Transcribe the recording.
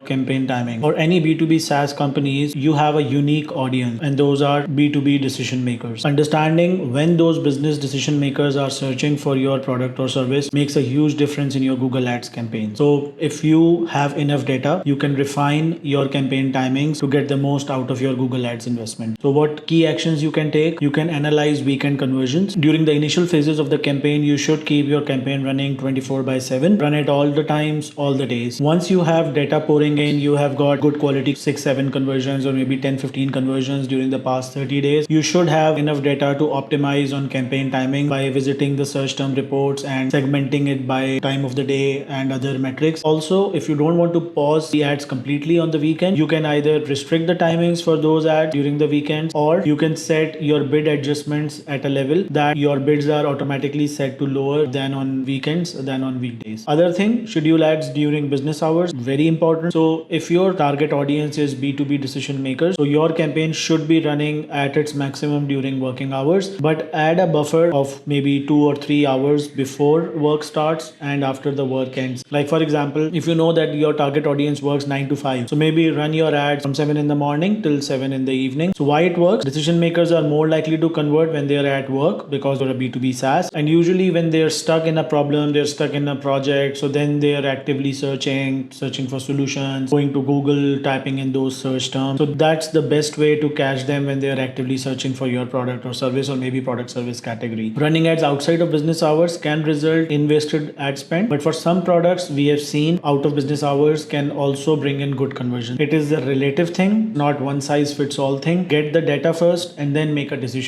campaign timing. For any B2B SaaS companies, you have a unique audience, and those are B2B decision makers. Understanding when those business decision makers are searching for your product or service makes a huge difference in your Google Ads campaign. So if you have enough data, you can refine your campaign timings to get the most out of your Google Ads investment. So what key actions you can take? You can analyze weekend conversions. During the initial phases of the campaign, you should keep your campaign running 24/7. Run it all the times, all the days. Once you have data pouring in, you have got good quality 6-7 conversions or maybe 10-15 conversions during the past 30 days. You should have enough data to optimize on campaign timing by visiting the search term reports and segmenting it by time of the day and other metrics. Also, if you don't want to pause the ads completely on the weekend, you can either restrict the timings for those ads during the weekends, or you can set your bid adjustments at a level that your bids are automatically set to lower than on weekends than on weekdays. Other thing, schedule ads during business hours, very important. So if your target audience is B2B decision makers, so your campaign should be running at its maximum during working hours, but add a buffer of maybe 2 or 3 hours before work starts and after the work ends. Like for example, if you know that your target audience works 9 to 5, so maybe run your ads from 7 in the morning till 7 in the evening. So why it works? Decision makers are more likely to convert when they are at work because they're a B2B SaaS, and usually when they're stuck in a problem, they're stuck in a project, so then they are actively searching for solutions, going to Google, typing in those search terms. So that's the best way to catch them when they are actively searching for your product or service, or maybe product service category. Running ads outside of business hours can result in wasted ad spend, but for some products we have seen out of business hours can also bring in good conversion. It is a relative thing, not one size fits all thing. Get the data first and then make a decision.